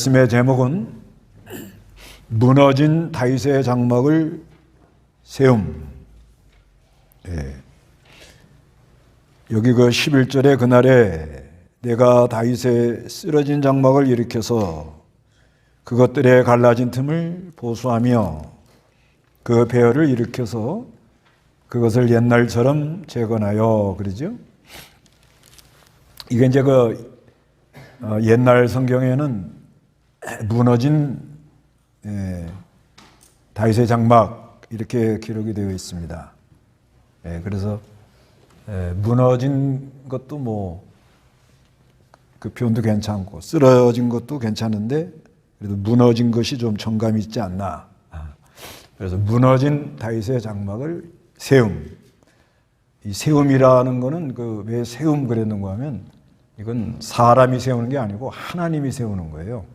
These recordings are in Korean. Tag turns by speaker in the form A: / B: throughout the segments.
A: 말씀의 제목은 무너진 다윗의 장막을 세움. 여기 그 11절에 그날에 내가 다윗의 쓰러진 장막을 일으켜서 그것들의 갈라진 틈을 보수하며 그 배열을 일으켜서 그것을 옛날처럼 재건하여, 그러죠? 이게 이제 옛날 성경에는 무너진 다윗의 장막 이렇게 기록이 되어 있습니다. 그래서 무너진 것도 그 표현도 괜찮고 쓰러진 것도 괜찮은데 그래도 무너진 것이 좀 정감이 있지 않나. 그래서 무너진 다윗의 장막을 세움. 이 세움이라는 거는 왜 세움 그랬는가 하면 이건 사람이 세우는 게 아니고 하나님이 세우는 거예요.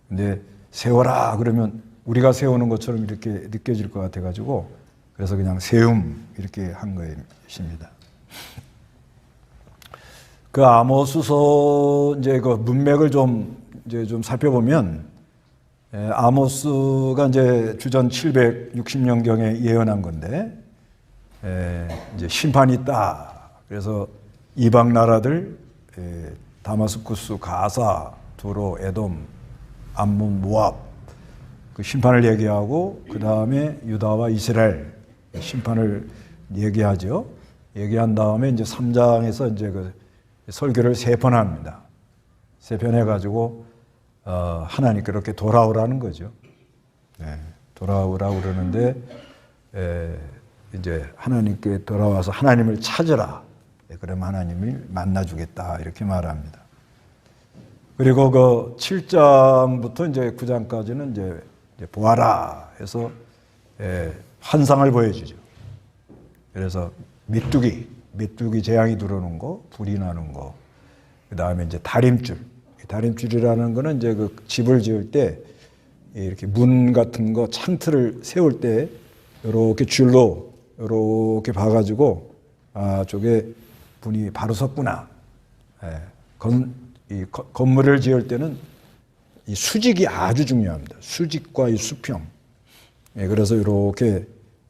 A: 근데 세워라 그러면 우리가 세우는 것처럼 이렇게 느껴질 것 같아가지고 그래서 그냥 세움 이렇게 한 것입니다. 그 아모스서 이제 그 문맥을 좀 살펴보면 아모스가 이제 주전 760년경에 예언한 건데 이제 심판이 있다. 그래서 이방 나라들 다마스쿠스, 가사, 두로, 에돔, 암몬, 모압 그 심판을 얘기하고 그 다음에 유다와 이스라엘 심판을 얘기하죠. 얘기한 다음에 이제 3장에서 이제 그 설교를 3번 합니다. 3번 해가지고 하나님께 이렇게 돌아오라는 거죠. 돌아오라고 그러는데 이제 하나님께 돌아와서 하나님을 찾으라. 그러면 하나님을 만나주겠다 이렇게 말합니다. 그리고 그 7장부터 이제 9장까지는 이제 보아라 해서 환상을 보여주죠. 그래서 메뚜기 재앙이 들어오는 거, 불이 나는 거, 그 다음에 이제 다림줄이라는 거는 이제 그 집을 지을 때 이렇게 문 같은 거 창틀을 세울 때 이렇게 줄로 이렇게 봐가지고 저게 분이 바로 섰구나. 이 건물을 지을 때는 이 수직이 아주 중요합니다. 수직과 이 수평. 그래서 이렇게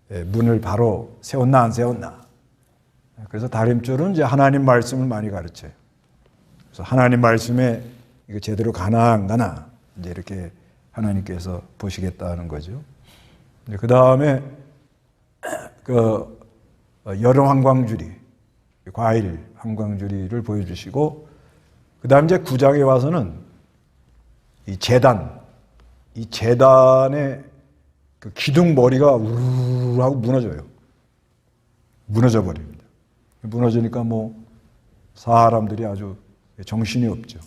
A: 문을 바로 세웠나 안 세웠나. 그래서 다림줄은 이제 하나님 말씀을 많이 가르쳐요. 그래서 하나님 말씀에 이거 제대로 가나 안 가나 이제 이렇게 하나님께서 보시겠다는 거죠. 그 다음에 여름 한광주리, 과일 한광주리를 보여주시고, 그 다음 이제 9장에 와서는 이 재단의 그 기둥 머리가 우르르 하고 무너져 버립니다. 무너지니까 사람들이 아주 정신이 없죠.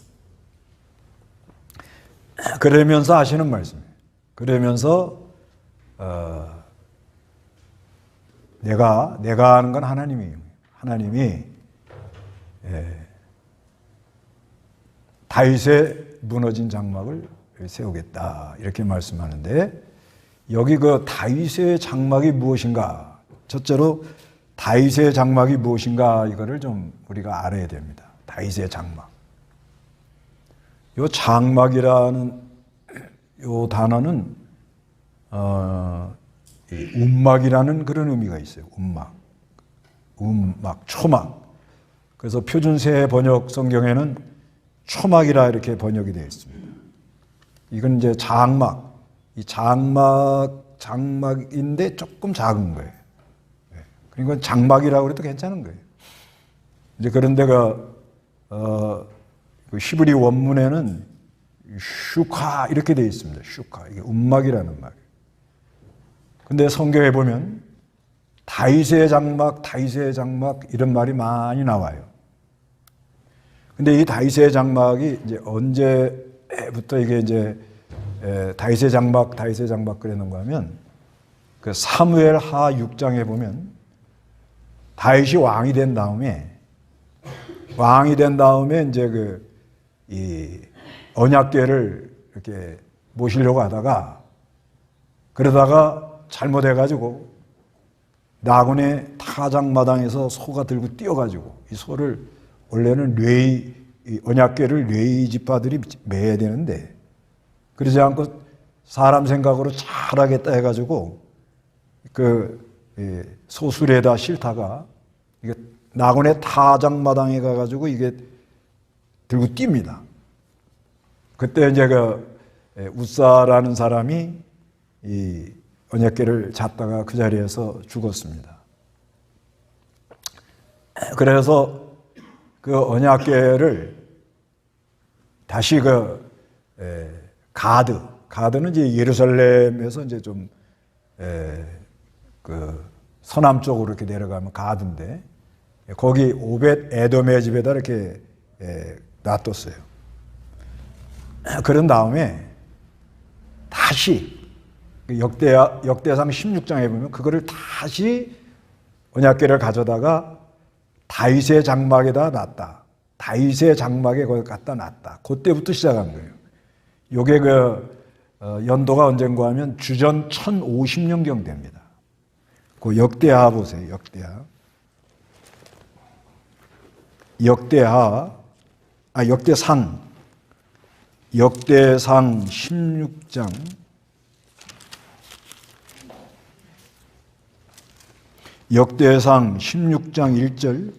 A: 그러면서 하시는 말씀이에요. 그러면서 내가 하는 건 하나님이 다윗의 무너진 장막을 세우겠다 이렇게 말씀하는데, 여기 그 다윗의 장막이 무엇인가, 첫째로 다윗의 장막이 무엇인가 이거를 좀 우리가 알아야 됩니다. 다윗의 장막. 요 장막이라는 요 단어는 움막이라는 그런 의미가 있어요. 움막, 초막. 그래서 표준세 번역 성경에는 초막이라 이렇게 번역이 되어 있습니다. 이건 이제 장막. 이 장막인데 조금 작은 거예요. 그러니까 장막이라고 해도 괜찮은 거예요. 이제 그런데가 그 히브리 원문에는 슈카 이렇게 되어 있습니다. 슈카. 이게 움막이라는 말이에요. 근데 성경에 보면 다윗의 장막 이런 말이 많이 나와요. 근데 이 다윗의 장막이 이제 언제부터 이게 이제 다윗의 장막 그랬는가 하면 그 사무엘 하 6장에 보면 다윗이 왕이 된 다음에 이제 이 언약궤를 이렇게 모시려고 하다가 그러다가 잘못해가지고 나곤의 타작마당에서 소가 들고 뛰어가지고 이 소를 원래는 언약궤를 레위 지파들이 매야 되는데 그러지 않고 사람 생각으로 잘하겠다 해가지고 그 소술에다 싣다가 이게 낙원의 타작마당에 가가지고 이게 들고 뜁니다. 그때 이제 그 웃사라는 사람이 이 언약궤를 잡다가 그 자리에서 죽었습니다. 그래서 그 언약궤를 다시 가드는 이제 예루살렘에서 이제 좀 그 서남 쪽으로 이렇게 내려가면 가드인데 거기 오벳 에돔의 집에다 이렇게 놔뒀어요. 그런 다음에 다시 역대상 16장에 보면 그거를 다시 언약궤를 가져다가 다윗의 장막에다 놨다. 다윗의 장막에 거기 갖다 놨다. 그때부터 시작한 거예요. 요게 연도가 언젠가 하면 주전 1050년경 됩니다. 그 역대하 보세요. 역대상 16장 1절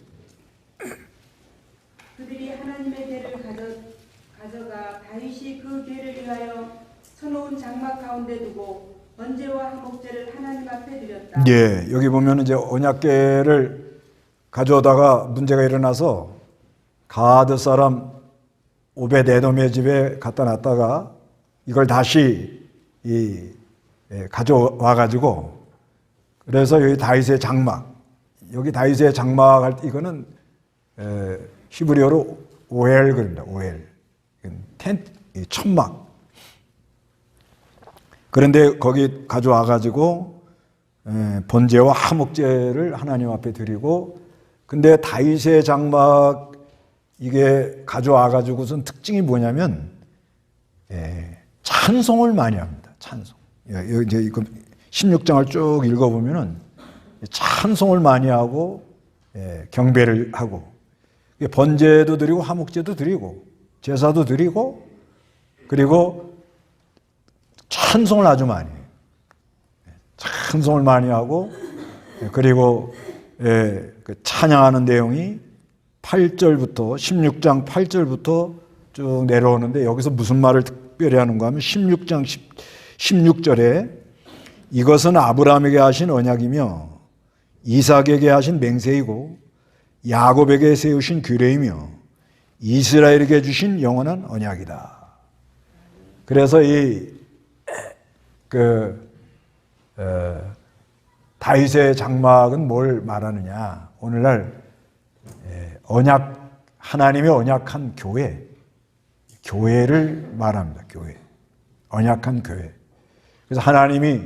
B: 그들이 하나님의 궤를 가져가 다윗이 그 궤를 위하여 서놓은 장막 가운데 두고 번제와 화목제를 하나님 앞에 드렸다.
A: 예, 여기 보면 이제 언약궤를 가져오다가 문제가 일어나서 가드 사람 오벳 에돔의 집에 갖다 놨다가 이걸 다시 가져와 가지고 그래서 여기 다윗의 장막, 여기 다윗의 장막 할 때 이거는 히브리어로 오엘 그럽니다. 오엘, 텐트, 천막. 그런데 거기 가져와 가지고 번제와 화목제를 하나님 앞에 드리고, 근데 다윗의 장막 이게 가져와 가지고선 특징이 뭐냐면 찬송을 많이 합니다. 찬송. 여기 이제 이거 16장을 쭉 읽어보면은 찬송을 많이 하고 경배를 하고 번제도 드리고 화목제도 드리고 제사도 드리고 그리고 찬송을 아주 많이 해요. 찬송을 많이 하고 그리고 그 찬양하는 내용이 8절부터 16장 8절부터 쭉 내려오는데 여기서 무슨 말을 특별히 하는가 하면 16장 16절에 이것은 아브라함에게 하신 언약이며 이삭에게 하신 맹세이고 야곱에게 세우신 규례이며 이스라엘에게 주신 영원한 언약이다. 그래서 다윗의 장막은 뭘 말하느냐? 오늘날 하나님의 언약한 교회를 말합니다. 교회, 언약한 교회. 그래서 하나님이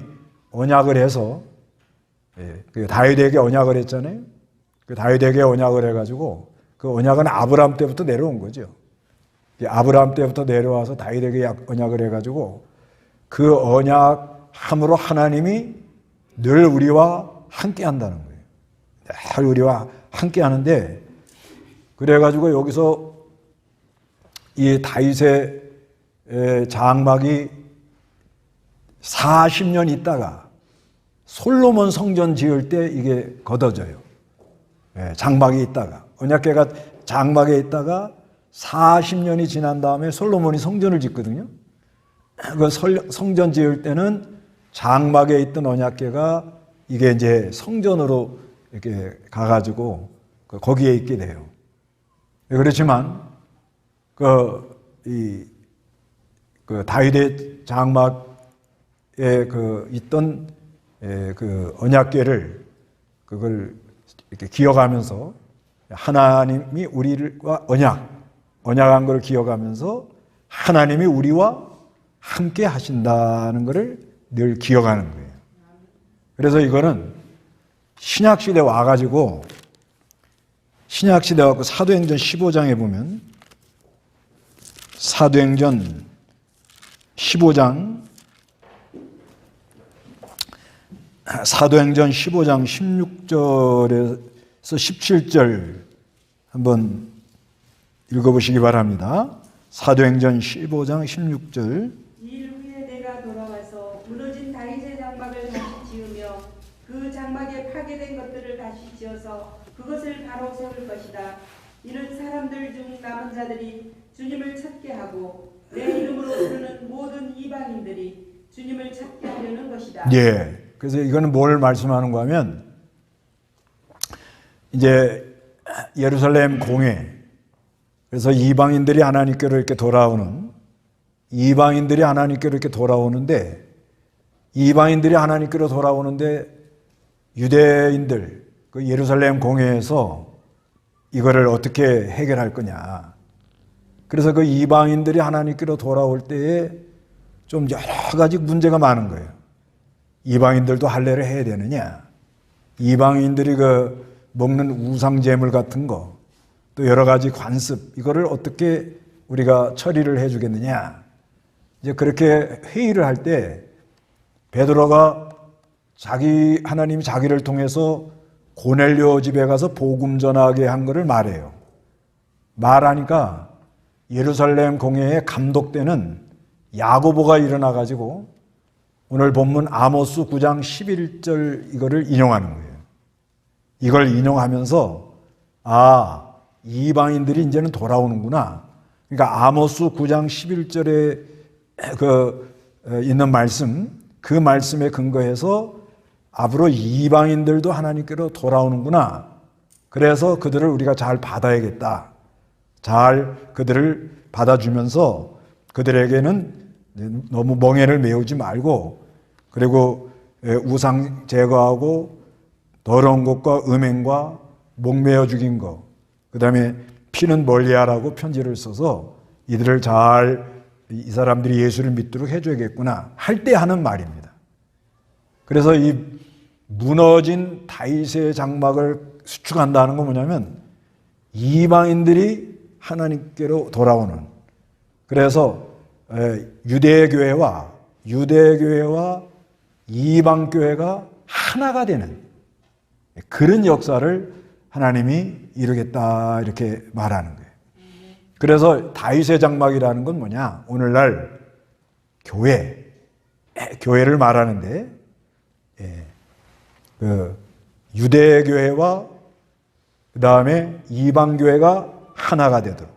A: 언약을 해서 다윗에게 언약을 했잖아요. 그 다윗에게 언약을 해가지고 그 언약은 아브라함 때부터 내려온 거죠. 아브라함 때부터 내려와서 다윗에게 언약을 해가지고 그 언약함으로 하나님이 늘 우리와 함께 한다는 거예요. 늘 우리와 함께 하는데 그래가지고 여기서 이 다윗의 장막이 40년 있다가 솔로몬 성전 지을 때 이게 걷어져요. 장막이 있다가 언약궤가 장막에 있다가 40년이 지난 다음에 솔로몬이 성전을 짓거든요. 그 성전 지을 때는 장막에 있던 언약궤가 이게 이제 성전으로 이렇게 가가지고 거기에 있게 돼요. 그렇지만 그 다윗의 장막에 있던 그 언약궤를 그걸 이렇게 기억하면서 하나님이 우리와 언약한 걸 기억하면서 하나님이 우리와 함께 하신다는 것을 늘 기억하는 거예요. 그래서 이거는 신약시대 와가지고 신약시대 와서 사도행전 15장에 보면 사도행전 15장 16절에서 17절 한번 읽어보시기 바랍니다. 사도행전 15장 16절
B: 이 파괴된 것들을 다시 지어서 그것을 바로 세울 것이다. 이는 사람들 중 남은 자들이 주님을 찾게 하고 내 이름으로 부르는 모든 이방인들이 주님을 찾게 하려는 것이다.
A: 예. 그래서 이거는 뭘 말씀하는가 하면 이제 예루살렘 공회, 그래서 이방인들이 하나님께로 이렇게 돌아오는, 이방인들이 하나님께로 이렇게 돌아오는데, 이방인들이 하나님께로 돌아오는데 유대인들, 그 예루살렘 공회에서 이거를 어떻게 해결할 거냐. 그래서 그 이방인들이 하나님께로 돌아올 때에 좀 여러 가지 문제가 많은 거예요. 이방인들도 할례를 해야 되느냐, 이방인들이 그 먹는 우상 제물 같은 거, 또 여러 가지 관습, 이거를 어떻게 우리가 처리를 해 주겠느냐. 이제 그렇게 회의를 할 때 베드로가 하나님이 자기를 통해서 고넬료 집에 가서 복음 전하게 한 것을 말해요. 말하니까 예루살렘 공회에 감독되는 야고보가 일어나 가지고 오늘 본문 아모스 9장 11절 이거를 인용하는 거예요. 이걸 인용하면서 이방인들이 이제는 돌아오는구나. 그러니까 아모스 9장 11절에 있는 말씀, 그 말씀에 근거해서 앞으로 이방인들도 하나님께로 돌아오는구나. 그래서 그들을 우리가 잘 받아야겠다. 잘 그들을 받아주면서 그들에게는 너무 멍에를 메우지 말고, 그리고 우상 제거하고 더러운 것과 음행과 목매어 죽인 것, 그 다음에 피는 멀리하라고 편지를 써서 이들을 이 사람들이 예수를 믿도록 해줘야겠구나 할 때 하는 말입니다. 그래서 이 무너진 다윗의 장막을 수축한다는 건 뭐냐면 이방인들이 하나님께로 돌아오는, 그래서 유대교회와 이방교회가 하나가 되는 그런 역사를 하나님이 이루겠다 이렇게 말하는 거예요. 그래서 다윗의 장막이라는 건 뭐냐? 오늘날 교회를 말하는데 그 유대교회와 그 다음에 이방교회가 하나가 되도록,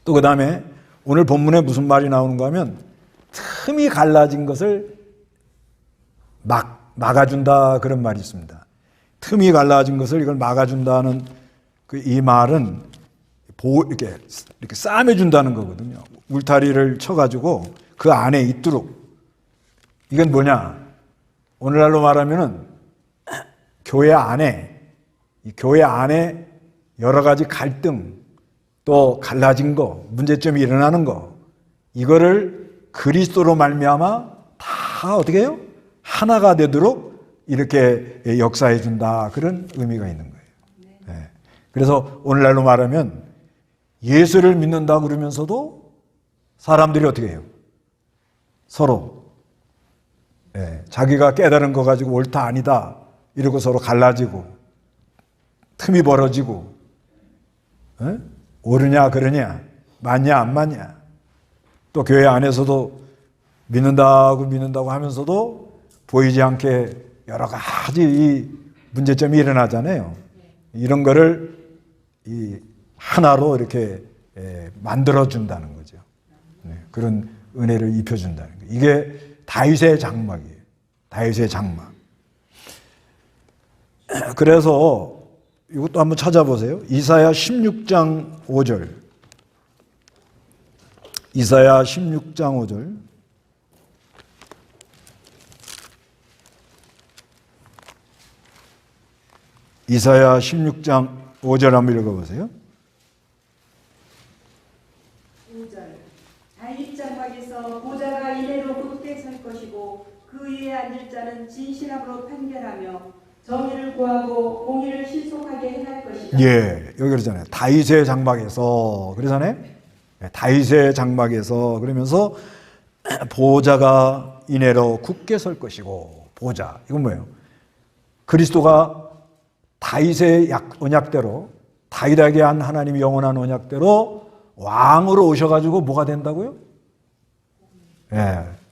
A: 또 그 다음에 오늘 본문에 무슨 말이 나오는가 하면 틈이 갈라진 것을 막아준다 그런 말이 있습니다. 틈이 갈라진 것을 이걸 막아준다는 이 말은 이렇게 싸매준다는 거거든요. 울타리를 쳐가지고 그 안에 있도록. 이건 뭐냐? 오늘날로 말하면은 교회 안에 여러 가지 갈등, 또 갈라진 거, 문제점이 일어나는 거, 이거를 그리스도로 말미암아 다 어떻게 해요? 하나가 되도록 이렇게 역사해 준다, 그런 의미가 있는 거예요. 네. 그래서 오늘날로 말하면 예수를 믿는다 그러면서도 사람들이 어떻게 해요? 서로 자기가 깨달은 거 가지고 옳다 아니다 이러고 서로 갈라지고 틈이 벌어지고, 옳으냐 그러냐, 맞냐 안 맞냐, 또 교회 안에서도 믿는다고 하면서도 보이지 않게 여러 가지 이 문제점이 일어나잖아요. 이런 거를 이 하나로 이렇게 만들어준다는 거죠. 그런 은혜를 입혀준다는 거예요. 이게 다윗의 장막이에요. 다윗의 장막. 그래서 이것도 한번 찾아보세요. 이사야 16장 5절. 이사야 16장 5절. 이사야 16장 5절 한번 읽어보세요.
B: 5절. 다윗 장막에서 보좌가 이래로 굳게 설 것이고 그 위에 앉을 자는 진실함으로 판결하며 정의를 구하고 공의를 실속하게 행할 것이다.
A: 예, 여기 그러잖아요. 다윗의 장막에서, 그러잖아요. 다윗의 장막에서, 그러면서 보좌가 이내로 굳게 설 것이고, 보좌, 이건 뭐예요? 그리스도가 다윗의 언약대로, 다윗에게 한 하나님의 영원한 언약대로 왕으로 오셔가지고 뭐가 된다고요?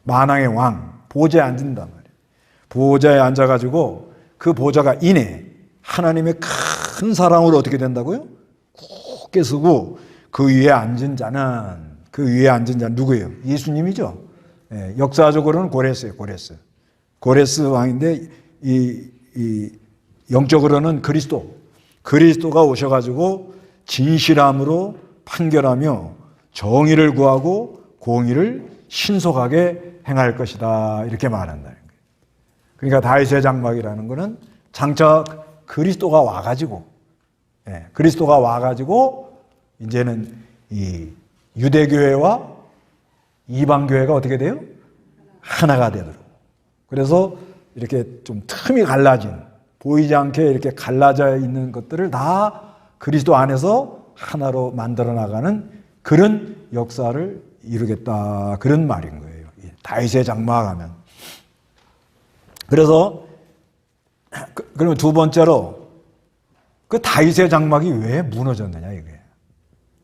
A: 만왕의 왕, 보좌에 앉는단 말이에요. 보좌에 앉아가지고 그 보좌가 이내 하나님의 큰 사랑으로 어떻게 된다고요? 굳게 서고 그 위에 앉은 자는 누구예요? 예수님이죠. 예, 역사적으로는 고레스예요. 고레스 왕인데 이 영적으로는 그리스도가 오셔가지고 진실함으로 판결하며 정의를 구하고 공의를 신속하게 행할 것이다 이렇게 말한다는 거예요. 그러니까 다윗의 장막이라는 것은 장차 그리스도가 와가지고 이제는 이 유대교회와 이방교회가 어떻게 돼요? 하나가 되도록. 그래서 이렇게 좀 틈이 갈라진, 보이지 않게 이렇게 갈라져 있는 것들을 다 그리스도 안에서 하나로 만들어 나가는 그런 역사를 이루겠다. 그런 말인 거예요. 다윗의 장막하면. 그래서 그러면 두 번째로 그 다윗의 장막이 왜 무너졌느냐 이게.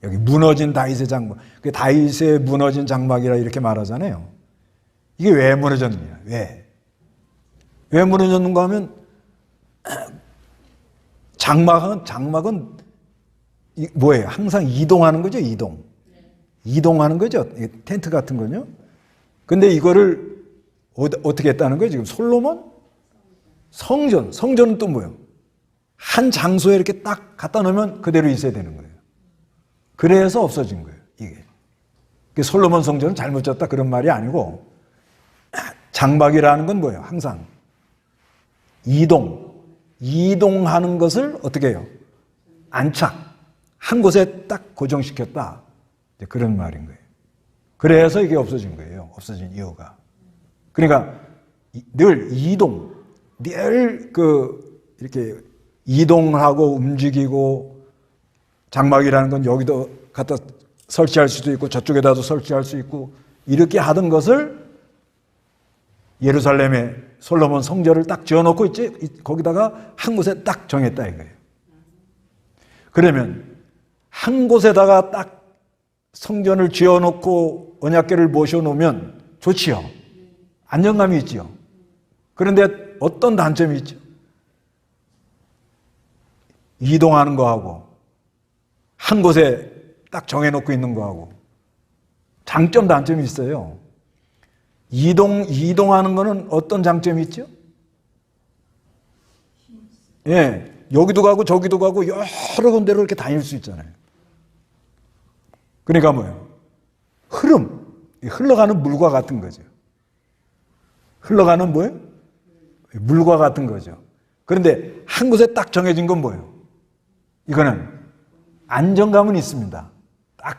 A: 여기 무너진 다윗의 장막. 그 다윗의 무너진 장막이라 이렇게 말하잖아요. 이게 왜 무너졌느냐? 왜 무너졌는가 하면 장막은 뭐예요? 항상 이동하는 거죠, 이동하는 거죠. 텐트 같은 거요. 근데 이거를 어떻게 했다는 거예요? 지금 솔로몬? 성전은 또 뭐예요? 한 장소에 이렇게 딱 갖다 놓으면 그대로 있어야 되는 거예요. 그래서 없어진 거예요, 이게. 솔로몬 성전은 잘못 졌다 그런 말이 아니고, 장막이라는 건 뭐예요? 항상 이동하는 것을 어떻게 해요? 안착. 한 곳에 딱 고정시켰다. 그런 말인 거예요. 그래서 이게 없어진 거예요. 없어진 이유가. 그러니까 늘 이렇게 이동하고 움직이고 장막이라는 건 여기도 갖다 설치할 수도 있고 저쪽에다도 설치할 수 있고 이렇게 하던 것을 예루살렘에 솔로몬 성전을 딱 지어놓고 있지 거기다가 한 곳에 딱 정했다 이거예요. 그러면 한 곳에다가 딱 성전을 지어놓고 언약궤를 모셔놓으면 좋지요. 안정감이 있지요. 그런데 어떤 단점이 있죠? 이동하는 거하고 한 곳에 딱 정해놓고 있는 거하고 장점, 단점이 있어요. 이동하는 거는 어떤 장점이 있죠? 예, 여기도 가고 저기도 가고 여러 군데로 이렇게 다닐 수 있잖아요. 그러니까 뭐예요? 흘러가는 물과 같은 거죠. 흘러가는 뭐예요? 물과 같은 거죠. 그런데 한 곳에 딱 정해진 건 뭐예요? 이거는 안정감은 있습니다. 딱.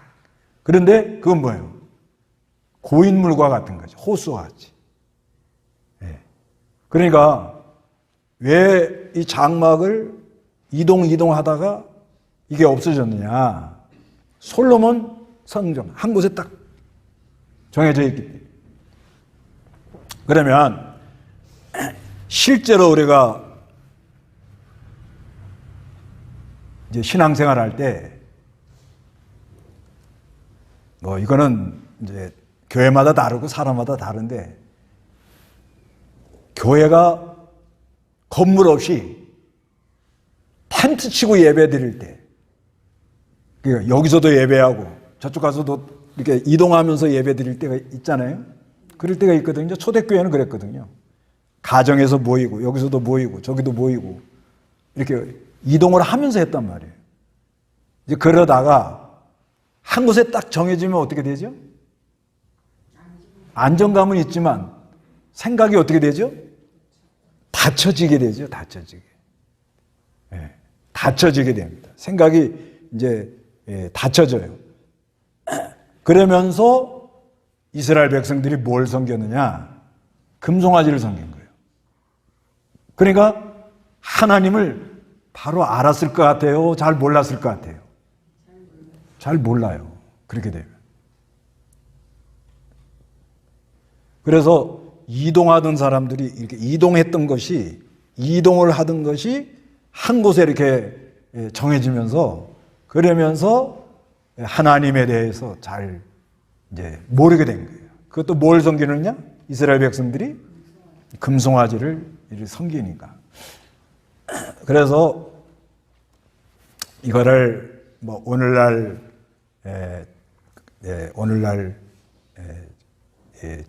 A: 그런데 그건 뭐예요? 고인물과 같은 거죠. 호수와 같이. 예. 그러니까 왜 이 장막을 이동하다가 이게 없어졌느냐? 솔로몬 성전 한 곳에 딱 정해져 있기 때문에. 그러면 실제로 우리가 이제 신앙생활 할 때 뭐 이거는 이제 교회마다 다르고 사람마다 다른데 교회가 건물 없이 텐트 치고 예배 드릴 때 여기서도 예배하고 저쪽 가서도 이렇게 이동하면서 예배 드릴 때가 있잖아요. 그럴 때가 있거든요. 초대교회는 그랬거든요. 가정에서 모이고 여기서도 모이고 저기도 모이고 이렇게 이동을 하면서 했단 말이에요. 이제 그러다가 한 곳에 딱 정해지면 어떻게 되죠? 안정감은 있지만 생각이 어떻게 되죠? 닫혀지게 되죠. 닫혀지게. 예, 닫혀지게 됩니다. 생각이 이제 닫혀져요. 그러면서 이스라엘 백성들이 뭘 섬겼느냐? 금송아지를 섬긴 거예요. 그러니까 하나님을 바로 알았을 것 같아요? 잘 몰랐을 것 같아요? 잘 몰라요. 그렇게 되면. 그래서 이동하던 사람들이 이렇게 이동을 하던 것이 한 곳에 이렇게 정해지면서 그러면서 하나님에 대해서 잘 이제 모르게 된 거예요. 그것도 뭘 섬기느냐? 이스라엘 백성들이 금송아지를 섬기니까. 그래서 이거를 뭐 오늘날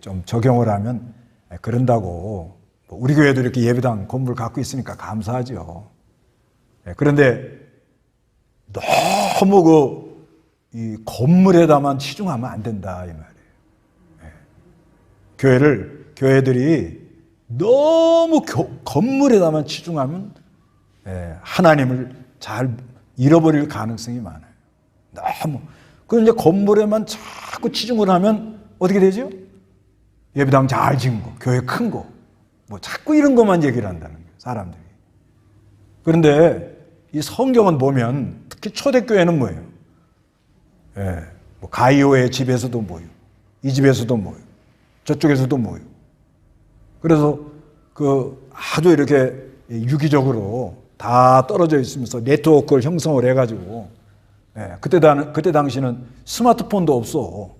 A: 좀 적용을 하면 그런다고 우리 교회도 이렇게 예배당 건물 갖고 있으니까 감사하죠. 그런데 너무 이 건물에다만 치중하면 안 된다 이 말이에요. 교회들이 너무 건물에다만 치중하면 하나님을 잘 잃어버릴 가능성이 많아요. 너무. 그 이제 건물에만 자꾸 치중을 하면 어떻게 되죠? 예배당 잘 지은 거, 교회 큰 거, 뭐 자꾸 이런 것만 얘기를 한다는 거예요, 사람들이. 그런데 이 성경은 보면 특히 초대교회는 뭐예요? 뭐 가이오의 집에서도 모여, 이 집에서도 모여, 저쪽에서도 모여. 그래서 그 아주 이렇게 유기적으로 다 떨어져 있으면서 네트워크를 형성을 해가지고 그때 당시는 스마트폰도 없어.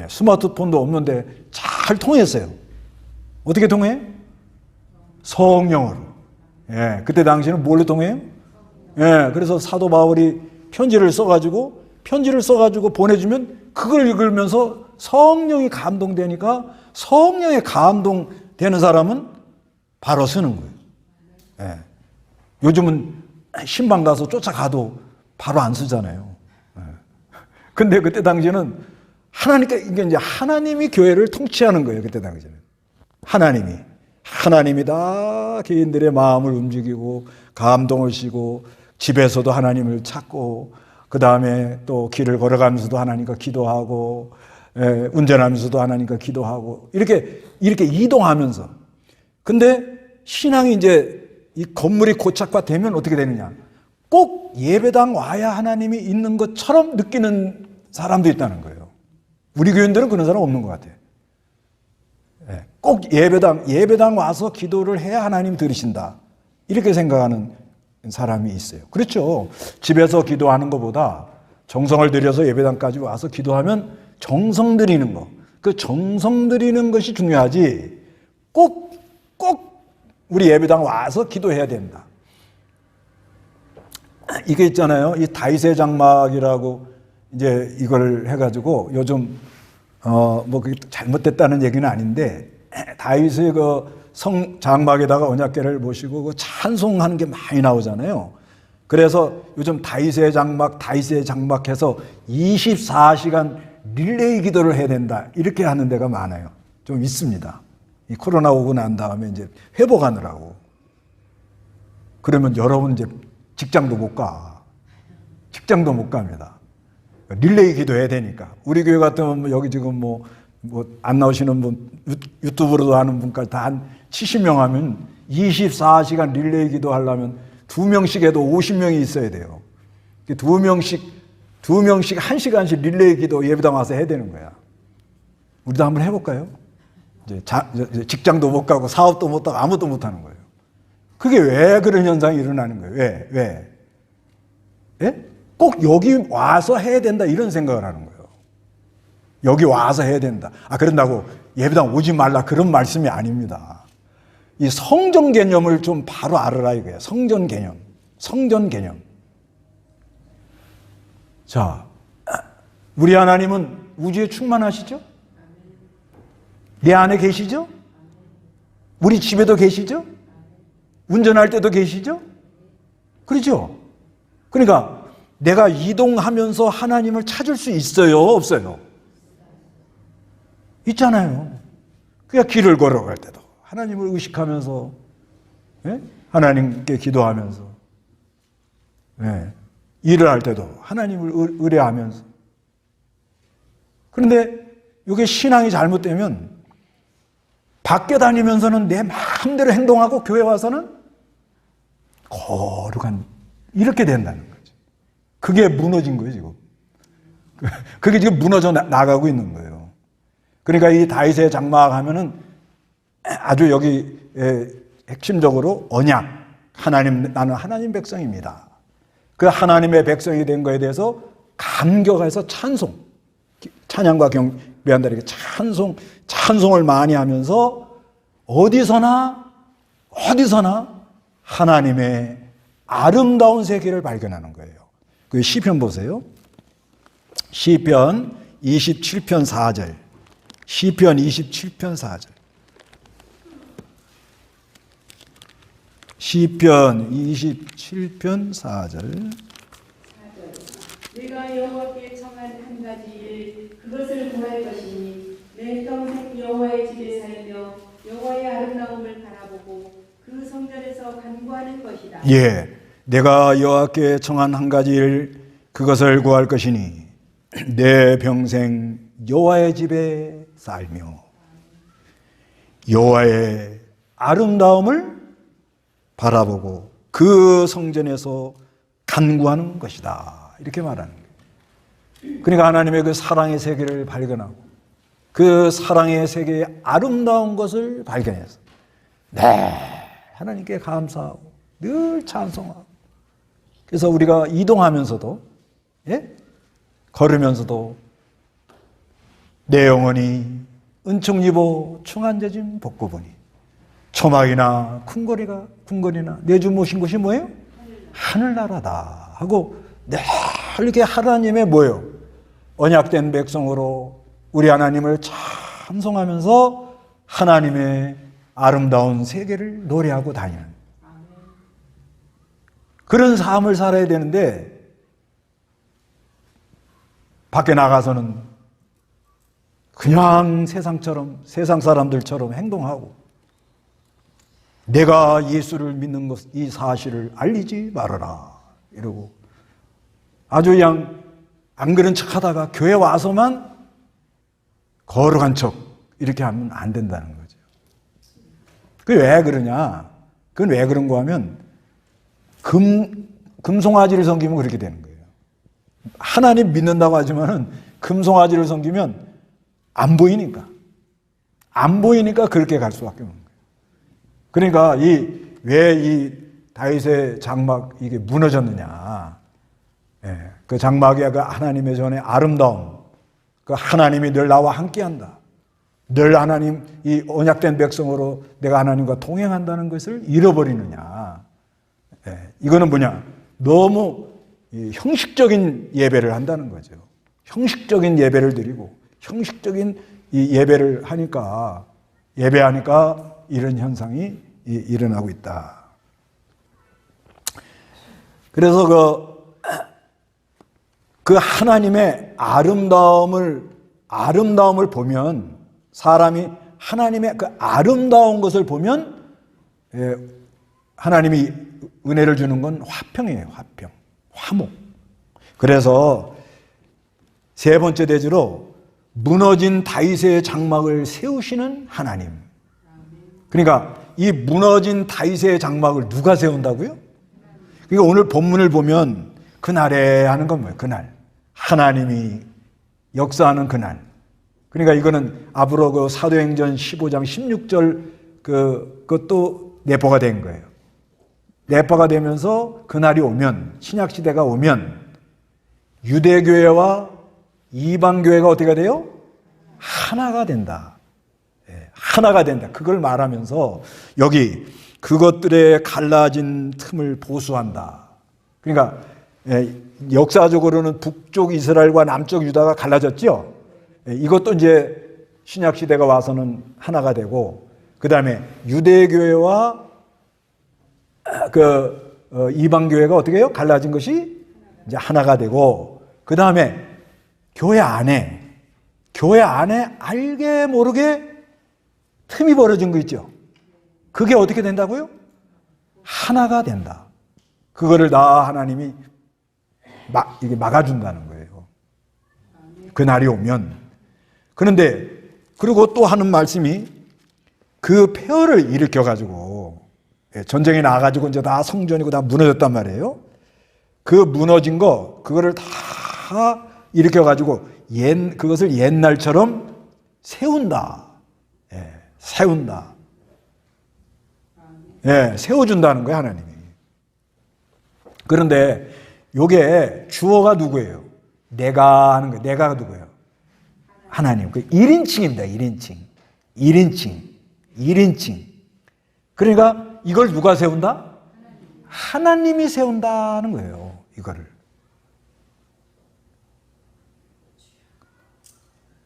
A: 스마트폰도 없는데 잘 통했어요. 어떻게 통해? 성령으로. 그때 당시는 뭘로 통해요? 그래서 사도 바울이 편지를 써가지고 보내주면 그걸 읽으면서 성령이 감동되니까 성령에 감동되는 사람은 바로 쓰는 거예요. 요즘은 신방 가서 쫓아가도 바로 안 쓰잖아요. 근데 그때 당시에는 이게 이제 하나님이 교회를 통치하는 거예요. 그때 당시에는 하나님이 다 개인들의 마음을 움직이고 감동을 시고 집에서도 하나님을 찾고 그 다음에 또 길을 걸어가면서도 하나님과 기도하고 운전하면서도 하나님과 기도하고 이렇게 이동하면서. 근데 신앙이 이제 이 건물이 고착화되면 어떻게 되느냐? 꼭 예배당 와야 하나님이 있는 것처럼 느끼는 사람도 있다는 거예요. 우리 교인들은 그런 사람 없는 것 같아요. 꼭 예배당 와서 기도를 해야 하나님 들으신다. 이렇게 생각하는 사람이 있어요. 그렇죠. 집에서 기도하는 것보다 정성을 들여서 예배당까지 와서 기도하면 정성 들이는 거. 그 정성 들이는 것이 중요하지. 꼭 우리 예배당 와서 기도해야 된다. 이게 있잖아요. 이 다윗의 장막이라고 이제 이걸 해가지고 요즘 뭐 그게 잘못됐다는 얘기는 아닌데 다윗의 그 장막에다가 언약궤를 모시고 그 찬송하는 게 많이 나오잖아요. 그래서 요즘 다윗의 장막 해서 24시간 릴레이 기도를 해야 된다. 이렇게 하는 데가 많아요. 좀 있습니다. 이 코로나 오고 난 다음에 이제 회복하느라고. 그러면 여러분 이제 직장도 못 갑니다. 릴레이 기도해야 되니까. 우리 교회 같으면 여기 지금 뭐 안 나오시는 분, 유튜브로도 하는 분까지 다 한 70명 하면 24시간 릴레이 기도 하려면 2명씩 해도 50명이 있어야 돼요. 2명씩 1시간씩 릴레이 기도 예배당 와서 해야 되는 거야. 우리도 한번 해볼까요? 이제 직장도 못 가고 사업도 못 하고 아무것도 못 하는 거예요. 그게 왜 그런 현상이 일어나는 거예요? 왜? 예? 꼭 여기 와서 해야 된다 이런 생각을 하는 거예요. 여기 와서 해야 된다. 그런다고 예배당 오지 말라 그런 말씀이 아닙니다. 이 성전 개념을 좀 바로 알아라 이거예요. 성전 개념. 자, 우리 하나님은 우주에 충만하시죠? 내 안에 계시죠? 우리 집에도 계시죠? 운전할 때도 계시죠? 그렇죠? 그러니까 내가 이동하면서 하나님을 찾을 수 있어요? 없어요? 있잖아요. 그냥 길을 걸어갈 때도 하나님을 의식하면서 하나님께 기도하면서 일을 할 때도 하나님을 의뢰하면서. 그런데 이게 신앙이 잘못되면 밖에 다니면서는 내 마음대로 행동하고 교회 와서는 거룩한 이렇게 된다는 거죠. 그게 무너진 거예요 지금. 그게 지금 무너져 나가고 있는 거예요. 그러니까 이 다윗의 장막 하면은 아주 여기 핵심적으로 언약, 나는 하나님 백성입니다. 그 하나님의 백성이 된 거에 대해서 감격해서 찬양과 경배한다 이렇게 찬송을 많이 하면서 어디서나 하나님의 아름다운 세계를 발견하는 거예요. 그 시편 보세요. 시편 27편 4절. 시편 27편 4절. 시편 27편 4절.
B: 내가 여호와께 청한 한 가지 일 그것을 구할 것이니 내 평생 여호와의 집에 살며 여호와의 아름다움을 바라보고 그 성전에서 간구하는 것이다.
A: 예, 내가 여호와께 청한 한 가지 일 그것을 구할 것이니 내 평생 여호와의 집에 살며 여호와의 아름다움을 바라보고 그 성전에서 간구하는 것이다. 이렇게 말하는 거예요. 그러니까 하나님의 그 사랑의 세계를 발견하고 그 사랑의 세계의 아름다운 것을 발견해서 하나님께 감사하고 늘 찬송하고 그래서 우리가 이동하면서도 걸으면서도 내 영혼이 은총 입어 충한제진 복구보니 초막이나 궁궐이나 내 주 모신 곳이 뭐예요? 하늘나라다 하고 늘 이렇게 하나님의 뭐예요? 언약된 백성으로 우리 하나님을 찬송하면서 하나님의 아름다운 세계를 노래하고 다니는 그런 삶을 살아야 되는데 밖에 나가서는 그냥 세상 사람들처럼 행동하고 내가 예수를 믿는 것, 이 사실을 알리지 말아라 이러고 아주 그냥 안 그런 척 하다가 교회 와서만 거룩한 척 이렇게 하면 안 된다는 거죠. 그게 왜 그러냐? 그건 왜 그런가 하면 금송아지를 섬기면 그렇게 되는 거예요. 하나님 믿는다고 하지만은 금송아지를 섬기면 안 보이니까 그렇게 갈 수밖에 없는 거예요. 그러니까 왜 이 다윗의 장막 이게 무너졌느냐? 그 장막의 그 하나님의 전에 아름다움, 그 하나님이 늘 나와 함께한다. 늘 하나님 이 언약된 백성으로 내가 하나님과 동행한다는 것을 잃어버리느냐? 이거는 뭐냐? 너무 형식적인 예배를 한다는 거죠. 형식적인 예배를 드리고 형식적인 이 예배를 하니까 예배하니까 이런 현상이 일어나고 있다. 그래서 그 하나님의 아름다움을 보면 사람이 하나님의 그 아름다운 것을 보면 하나님이 은혜를 주는 건 화평이에요. 화목. 그래서 세 번째 대지로 무너진 다윗의 장막을 세우시는 하나님. 그러니까 이 무너진 다윗의 장막을 누가 세운다고요? 그러니까 오늘 본문을 보면 그날에 하는 건 뭐예요? 그날. 하나님이 역사하는 그날. 그러니까 이거는 앞으로 그 사도행전 15장 16절 그것도 내포가 된 거예요. 내포가 되면서 그날이 오면, 신약시대가 오면 유대교회와 이방교회가 어떻게 돼요? 하나가 된다. 하나가 된다. 그걸 말하면서 여기 그것들의 갈라진 틈을 보수한다. 그러니까 역사적으로는 북쪽 이스라엘과 남쪽 유다가 갈라졌죠. 이것도 이제 신약시대가 와서는 하나가 되고 그 다음에 유대교회와 이방교회가 어떻게 해요? 갈라진 것이 이제 하나가 되고 그 다음에 교회 안에 알게 모르게 틈이 벌어진 거 있죠. 그게 어떻게 된다고요? 하나가 된다. 그거를 다 하나님이 이게 막아준다는 거예요. 그 날이 오면. 그런데 그리고 또 하는 말씀이 그 폐허를 일으켜가지고 전쟁에 나가가지고 이제 다 성전이고 다 무너졌단 말이에요. 그 무너진 거 그거를 다 일으켜가지고 그것을 옛날처럼 세운다. 세운다. 세워준다는 거예요, 하나님이. 그런데 요게 주어가 누구예요? 내가 하는 거예요. 내가 누구예요? 하나님. 그 1인칭입니다. 1인칭. 그러니까 이걸 누가 세운다? 하나님이 세운다는 거예요. 이거를.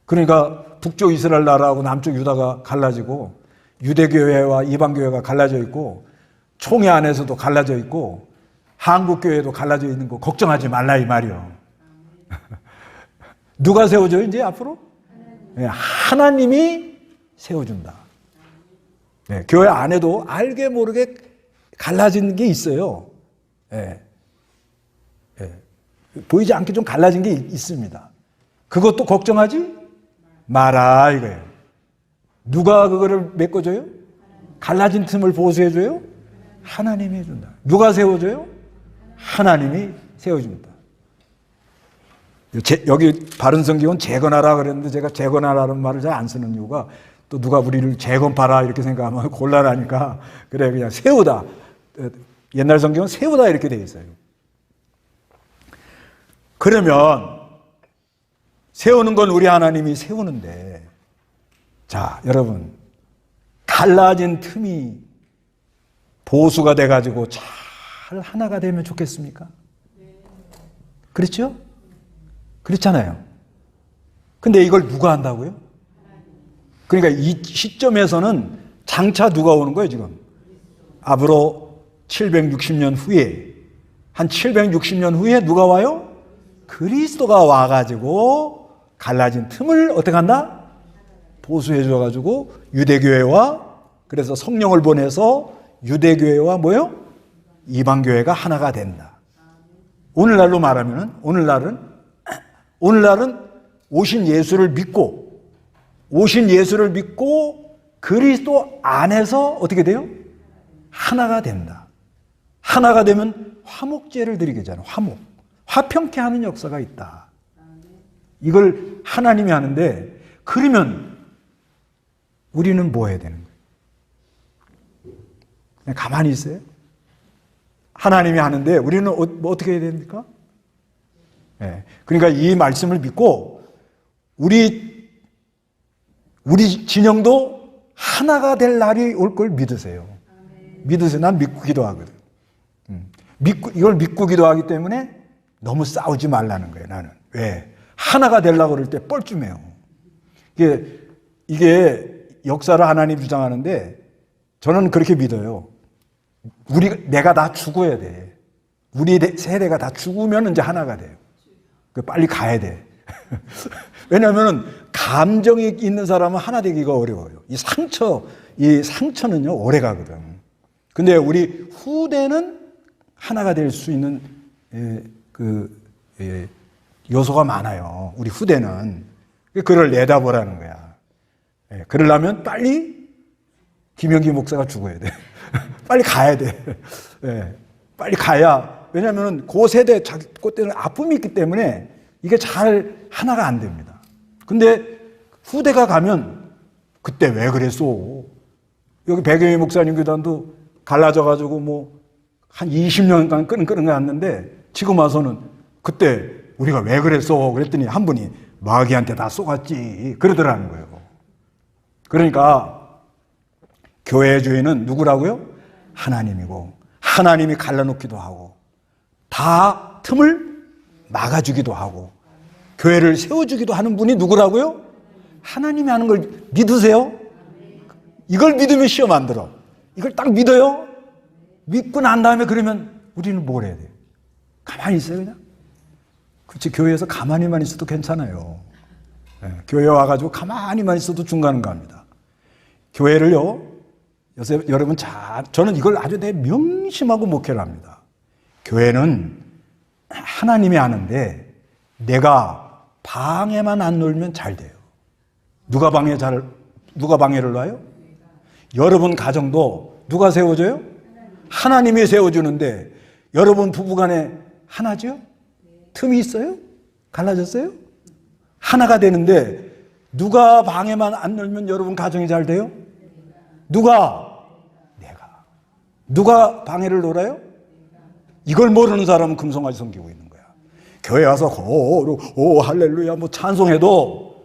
A: 그러니까 북쪽 이스라엘 나라하고 남쪽 유다가 갈라지고 유대교회와 이방교회가 갈라져 있고 총회 안에서도 갈라져 있고 한국교회도 갈라져 있는 거 걱정하지 말라 이 말이요. 누가 세워줘요 이제 앞으로? 네, 하나님이 세워준다. 네, 교회 안에도 알게 모르게 갈라진 게 있어요. 네. 네. 보이지 않게 좀 갈라진 게 있습니다. 그것도 걱정하지 마라 이거예요. 누가 그거를 메꿔줘요? 갈라진 틈을 보수해줘요? 하나님이 해준다. 누가 세워줘요? 하나님이 세워줍니다. 여기 바른 성경은 재건하라 그랬는데 제가 재건하라는 말을 잘 안 쓰는 이유가 또 누가 우리를 재건파라 이렇게 생각하면 곤란하니까 그래 그냥 세우다. 옛날 성경은 세우다 이렇게 돼 있어요. 그러면 세우는 건 우리 하나님이 세우는데 자 여러분 갈라진 틈이 보수가 돼가지고 잘 하나가 되면 좋겠습니까? 그렇죠? 그렇잖아요. 근데 이걸 누가 한다고요? 그러니까 이 시점에서는 장차 누가 오는 거예요 지금? 앞으로 760년 후에 한 760년 후에 누가 와요? 그리스도가 와가지고 갈라진 틈을 어떻게 한다? 보수해 줘가지고 유대교회와 그래서 성령을 보내서 유대교회와 뭐요? 이방교회가 하나가 된다. 오늘날로 말하면은 오늘날은 오신 예수를 믿고 그리스도 안에서 어떻게 돼요? 하나가 된다. 하나가 되면 화목제를 드리게 하잖아요. 화평케 하는 역사가 있다. 이걸 하나님이 하는데 그러면 우리는 뭐 해야 되는 거예요? 그냥 가만히 있어요? 하나님이 하는데 우리는 뭐 어떻게 해야 됩니까? 네. 그러니까 이 말씀을 믿고 우리 진영도 하나가 될 날이 올 걸 믿으세요. 믿으세요. 난 믿고 기도하거든. 이걸 믿고 기도하기 때문에 너무 싸우지 말라는 거예요. 나는 왜 하나가 되려고 그럴 때 뻘쭘해요. 이게 역사를 하나님 주장하는데 저는 그렇게 믿어요. 내가 다 죽어야 돼. 우리 세대가 다 죽으면 이제 하나가 돼요. 빨리 가야 돼. 왜냐하면 감정이 있는 사람은 하나 되기가 어려워요. 이 상처는요 오래 가거든. 근데 우리 후대는 하나가 될 수 있는 요소가 많아요. 우리 후대는 그걸 내다보라는 거야. 그러려면 빨리 김영기 목사가 죽어야 돼. 빨리 가야 돼. 빨리 가야. 왜냐하면 그 세대 자기 때는 아픔이 있기 때문에 이게 잘 하나가 안 됩니다. 근데 후대가 가면 그때 왜 그랬어? 여기 백영희 목사님 교단도 갈라져가지고 뭐 한 20년간 끈끈 갔는데 지금 와서는 그때 우리가 왜 그랬어? 그랬더니 한 분이 마귀한테 다 쏘갔지. 그러더라는 거예요. 그러니까 교회의 주인은 누구라고요? 하나님이고 하나님이 갈라놓기도 하고 다 틈을 막아주기도 하고 교회를 세워주기도 하는 분이 누구라고요? 하나님이 하는 걸 믿으세요? 이걸 믿으면 시험 안 들어. 이걸 딱 믿어요? 믿고 난 다음에 그러면 우리는 뭘 해야 돼요? 가만히 있어요 그냥? 그렇지 교회에서 가만히만 있어도 괜찮아요. 교회 와가지고 가만히만 있어도 중간은 갑니다. 교회를요 요새 여러분 저는 이걸 아주 명심하고 목회를 합니다. 교회는 하나님이 하는데 내가 방해만 안 놀면 잘 돼요. 누가 방해를 놔요? 여러분 가정도 누가 세워줘요? 하나님이 세워주는데 여러분 부부간에 하나죠? 틈이 있어요? 갈라졌어요? 하나가 되는데 누가 방해만 안 놀면 여러분 가정이 잘 돼요? 누가? 내가. 누가 방해를 놀아요? 이걸 모르는 사람은 금송아지 섬기고 있는 거야. 교회 와서 오 할렐루야 뭐 찬송해도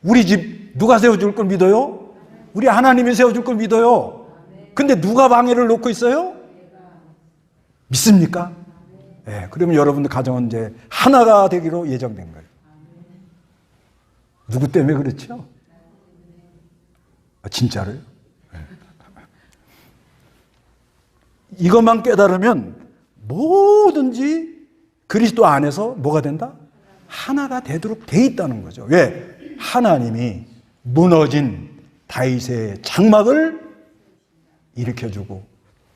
A: 우리 집 누가 세워줄 걸 믿어요? 우리 하나님이 세워줄 걸 믿어요. 근데 누가 방해를 놓고 있어요? 믿습니까? 예, 그러면 여러분들 가정은 이제 하나가 되기로 예정된 거예요. 누구 때문에 그렇죠? 아, 진짜로요? 예. 이것만 깨달으면 뭐든지 그리스도 안에서 뭐가 된다? 하나가 되도록 돼 있다는 거죠. 왜? 하나님이 무너진 다윗의 장막을 일으켜주고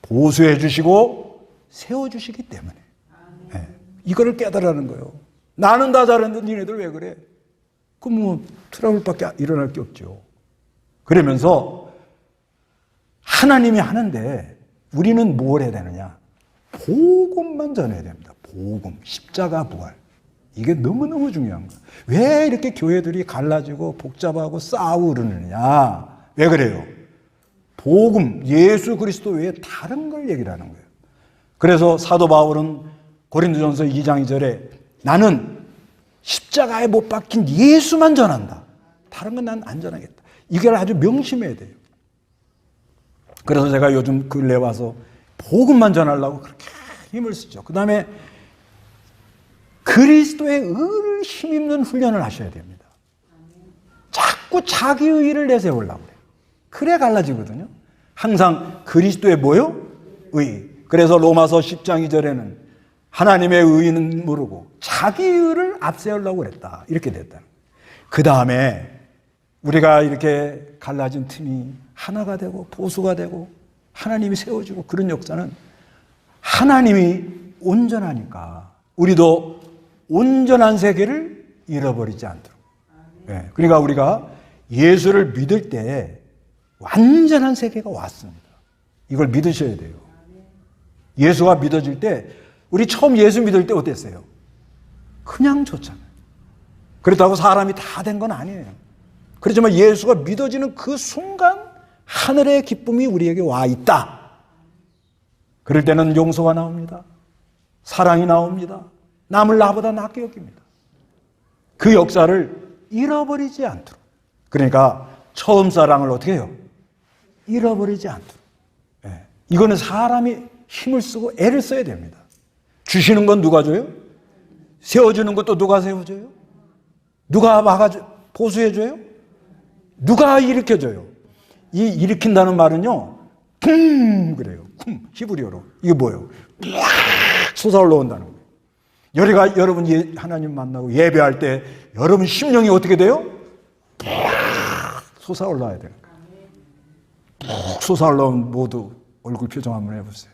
A: 보수해주시고 세워주시기 때문에 네. 이거를 깨달으라는 거예요. 나는 다 잘하는데 니네들 왜 그래? 그럼 뭐 트러블밖에 일어날 게 없죠. 그러면서 하나님이 하는데 우리는 뭘 해야 되느냐? 복음만 전해야 됩니다. 복음, 십자가 부활. 이게 너무너무 중요한 거예요. 왜 이렇게 교회들이 갈라지고 복잡하고 싸우고 그러느냐? 왜 그래요? 복음, 예수 그리스도 외에 다른 걸 얘기를 하는 거예요. 그래서 사도 바울은 고린도전서 2장 2절에 나는 십자가에 못 박힌 예수만 전한다. 다른 건 난 안 전하겠다. 이걸 아주 명심해야 돼요. 그래서 제가 요즘 근래 와서 복음만 전하려고 그렇게 힘을 쓰죠. 그 다음에 그리스도의 의를 힘입는 훈련을 하셔야 됩니다. 자꾸 자기 의를 내세우려고 그래요. 그래 갈라지거든요. 항상 그리스도의 뭐요? 의. 그래서 로마서 10장 2절에는 하나님의 의는 모르고 자기 의를 앞세우려고 그랬다. 이렇게 됐다. 그 다음에 우리가 이렇게 갈라진 틈이 하나가 되고 보수가 되고 하나님이 세워주고 그런 역사는 하나님이 온전하니까 우리도 온전한 세계를 잃어버리지 않도록. 네. 그러니까 우리가 예수를 믿을 때 완전한 세계가 왔습니다. 이걸 믿으셔야 돼요. 예수가 믿어질 때 우리 처음 예수 믿을 때 어땠어요? 그냥 좋잖아요. 그렇다고 사람이 다 된 건 아니에요. 그렇지만 예수가 믿어지는 그 순간 하늘의 기쁨이 우리에게 와 있다. 그럴 때는 용서가 나옵니다. 사랑이 나옵니다. 남을 나보다 낫게 여깁니다. 그 역사를 잃어버리지 않도록. 그러니까 처음 사랑을 어떻게 해요? 잃어버리지 않도록. 네. 이거는 사람이 힘을 쓰고 애를 써야 됩니다. 주시는 건 누가 줘요? 세워주는 것도 누가 세워줘요? 누가 보수해줘요? 누가 일으켜줘요? 이 일으킨다는 말은요, 쿵 그래요. 쿵 히브리어로. 이게 뭐예요? 솟아올라 온다는 거예요. 여러분 하나님 만나고 예배할 때 여러분 심령이 어떻게 돼요? 솟아올라야 돼요. 솟아올라온 모두 얼굴 표정 한번 해보세요.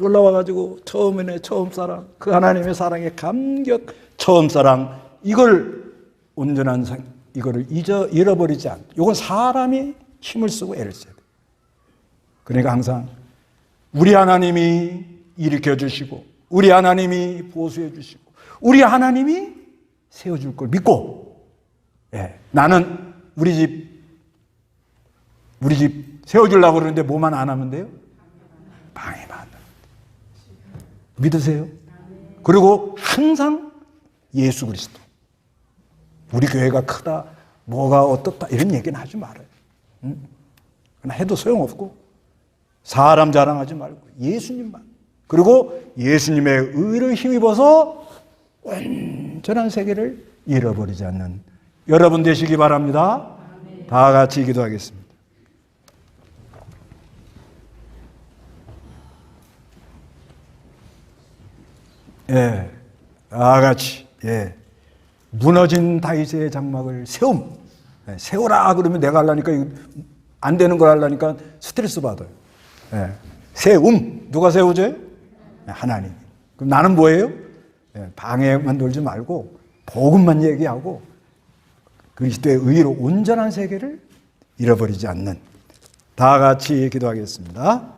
A: 올라와가지고 처음 사랑, 그 하나님의 사랑의 감격, 처음 사랑, 이걸 온전한 이거를 잃어버리지 않고, 이건 사람이 힘을 쓰고 애를 써야 돼요. 그러니까 항상 우리 하나님이 일으켜 주시고, 우리 하나님이 보수해 주시고, 우리 하나님이 세워줄 걸 믿고, 예, 나는 우리 집 세워주려고 그러는데 뭐만 안 하면 돼요? 방해만. 믿으세요? 그리고 항상 예수 그리스도. 우리 교회가 크다, 뭐가 어떻다, 이런 얘기는 하지 말아요. 그냥 해도 소용없고, 사람 자랑하지 말고, 예수님만. 그리고 예수님의 의를 힘입어서 온전한 세계를 잃어버리지 않는 여러분 되시기 바랍니다. 다 같이 기도하겠습니다. 예, 다 같이, 예. 무너진 다윗의 장막을 세우라 그러면 내가 하려니까 안 되는 걸 하려니까 스트레스 받아요. 예. 누가 세워줘요? 하나님. 그럼 나는 뭐예요? 예. 방해만 돌지 말고 복음만 얘기하고 그리스도의 의로 온전한 세계를 잃어버리지 않는, 다 같이 기도하겠습니다.